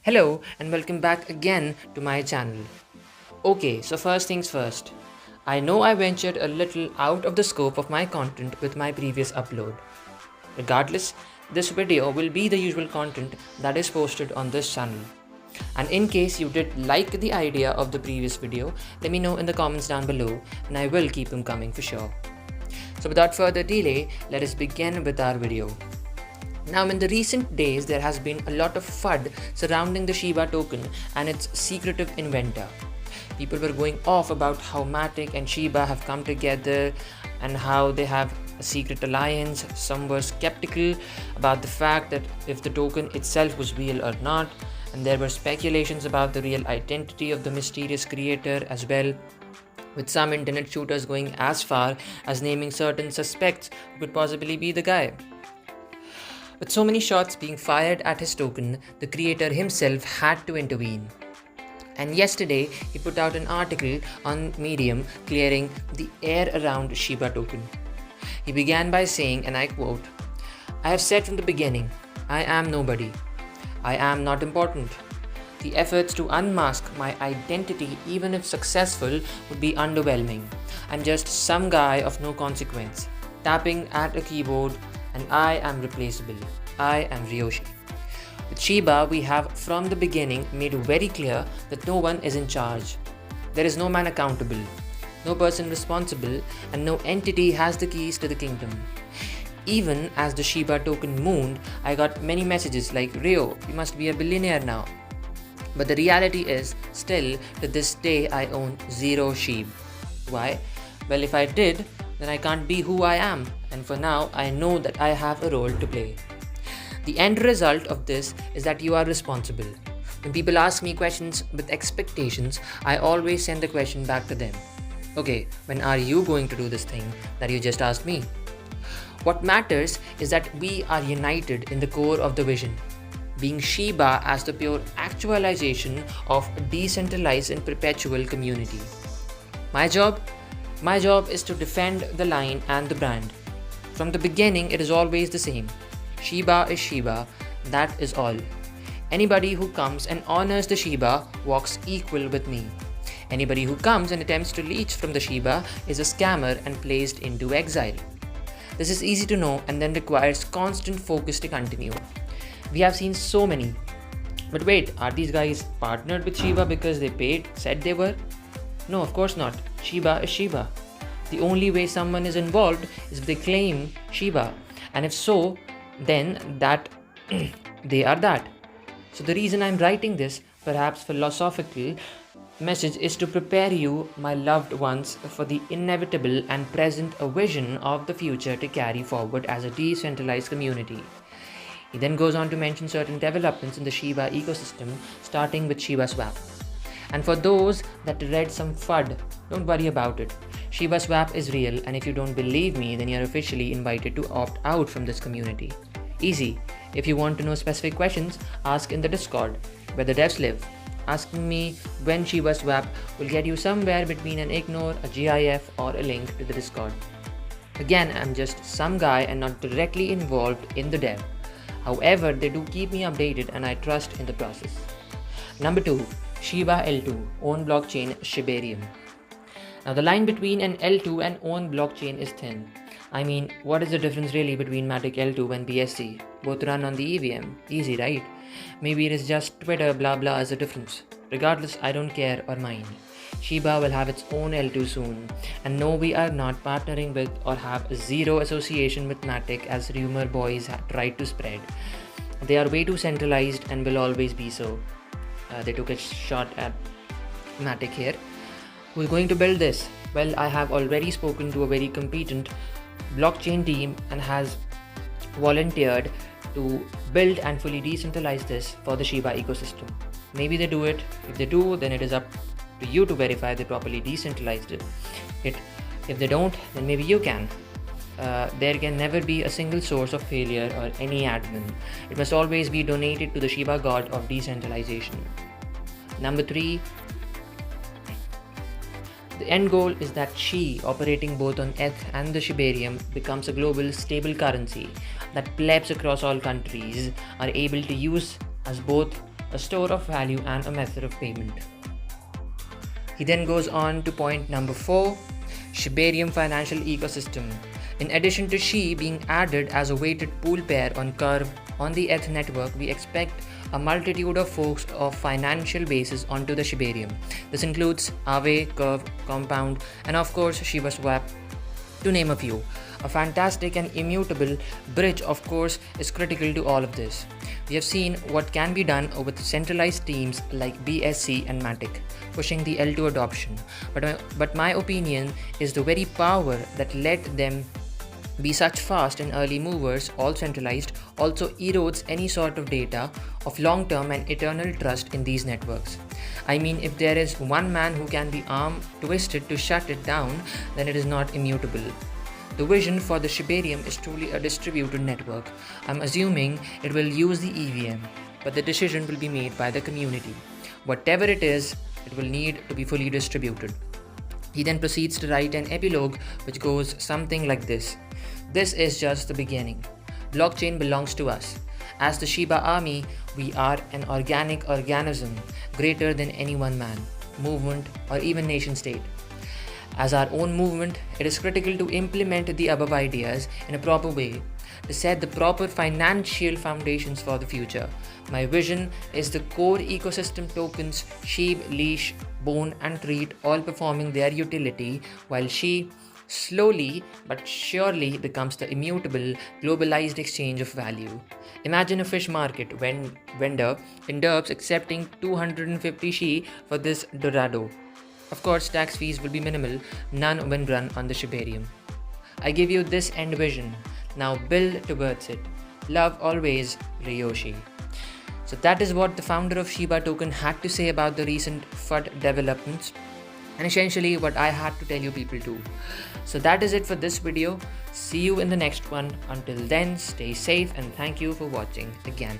Hello and welcome back again to my channel. Okay, so first things first. I know I ventured a little out of the scope of my content with my previous upload. Regardless, this video will be the usual content that is posted on this channel. And in case you did like the idea of the previous video, let me know in the comments down below and I will keep them coming for sure. So without further delay, let us begin with our video. Now, in the recent days, there has been a lot of FUD surrounding the SHIBA token and its secretive inventor. People were going off about how Matic and SHIBA have come together and how they have a secret alliance. Some were skeptical about the fact that if the token itself was real or not, and there were speculations about the real identity of the mysterious creator as well, with some internet shooters going as far as naming certain suspects who could possibly be the guy. With so many shots being fired at his token, the creator himself had to intervene. And yesterday, he put out an article on Medium clearing the air around SHIBA token. He began by saying, and I quote, "I have said from the beginning, I am nobody. I am not important. The efforts to unmask my identity, even if successful, would be underwhelming. I'm just some guy of no consequence, tapping at a keyboard, and I am replaceable. I am RYOSHI." With SHIBA, we have from the beginning made very clear that no one is in charge. There is no man accountable, no person responsible, and no entity has the keys to the kingdom. Even as the SHIBA token mooned, I got many messages like, "Ryo, you must be a billionaire now." But the reality is, still to this day, I own 0 SHIB. Why? Well, if I did, then I can't be who I am, and for now I know that I have a role to play. The end result of this is that you are responsible. When people ask me questions with expectations, I always send the question back to them. Okay, when are you going to do this thing that you just asked me? What matters is that we are united in the core of the vision, being SHIBA as the pure actualization of a decentralized and perpetual community. My job is to defend the line and the brand. From the beginning, it is always the same. SHIBA is SHIBA, that is all. Anybody who comes and honors the SHIBA walks equal with me. Anybody who comes and attempts to leech from the SHIBA is a scammer and placed into exile. This is easy to know and then requires constant focus to continue. We have seen so many. But wait, are these guys partnered with SHIBA because they said they were? No, of course not. SHIBA is SHIBA. The only way someone is involved is if they claim SHIBA, and if so, then that they are that. So the reason I'm writing this, perhaps philosophical message, is to prepare you, my loved ones, for the inevitable and present a vision of the future to carry forward as a decentralized community. He then goes on to mention certain developments in the SHIBA ecosystem, starting with SHIBA Swap. And for those that read some FUD, don't worry about it. SHIBA Swap is real, and if you don't believe me, then you're officially invited to opt out from this community. Easy. If you want to know specific questions, ask in the Discord, where the devs live. Asking me when SHIBA Swap will get you somewhere between an ignore, a GIF, or a link to the Discord. Again, I'm just some guy and not directly involved in the dev. However, they do keep me updated and I trust in the process. Number 2. SHIBA L2, own blockchain Shibarium. Now the line between an L2 and own blockchain is thin. I mean, what is the difference really between Matic L2 and BSC? Both run on the EVM. Easy, right? Maybe it is just Twitter blah blah as a difference. Regardless, I don't care or mind. SHIBA will have its own L2 soon. And no, we are not partnering with or have zero association with Matic as rumor boys tried to spread. They are way too centralized and will always be so. They took a shot at Matic here. Who's going to build this? Well, I have already spoken to a very competent blockchain team and has volunteered to build and fully decentralize this for the SHIBA ecosystem. Maybe they do it. If they do, then it is up to you to verify they properly decentralized it. If they don't, then maybe you can. There can never be a single source of failure or any admin. It must always be donated to the SHIBA god of decentralization. Number 3. The end goal is that SHI, operating both on ETH and the Shibarium, becomes a global stable currency that plebs across all countries are able to use as both a store of value, and a method of payment. He then goes on to point number 4, Shibarium financial ecosystem. In addition to SHI being added as a weighted pool pair on Curve on the ETH network, we expect a multitude of forks of financial bases onto the Shibarium. This includes Aave, Curve, Compound, and of course SHIBA Swap, to name a few. A fantastic and immutable bridge, of course, is critical to all of this. We have seen what can be done with centralized teams like BSC and Matic, pushing the L2 adoption. But my opinion is the very power that let them be such fast and early movers, all centralized, also erodes any sort of data of long-term and eternal trust in these networks. I mean, if there is one man who can be arm twisted to shut it down, then it is not immutable. The vision for the Shibarium is truly a distributed network. I'm assuming it will use the EVM, but the decision will be made by the community. Whatever it is, it will need to be fully distributed. He then proceeds to write an epilogue which goes something like this. This is just the beginning. Blockchain belongs to us. As the Shiba army, we are an organic organism greater than any one man, movement, or even nation state. As our own movement, it is critical to implement the above ideas in a proper way to set the proper financial foundations for the future. My vision is the core ecosystem tokens SHIB, Leash, Bone, and Treat all performing their utility, while SHI slowly but surely becomes the immutable, globalized exchange of value. Imagine a fish market vendor in Derbs accepting 250 SHI for this Dorado. Of course, tax fees will be minimal, none when run on the Shibarium. I give you this end vision. Now build towards it. Love always, RYOSHI. So that is what the founder of SHIBA token had to say about the recent FUD developments, and essentially what I had to tell you people too. So that is it for this video. See you in the next one. Until then, stay safe and thank you for watching again.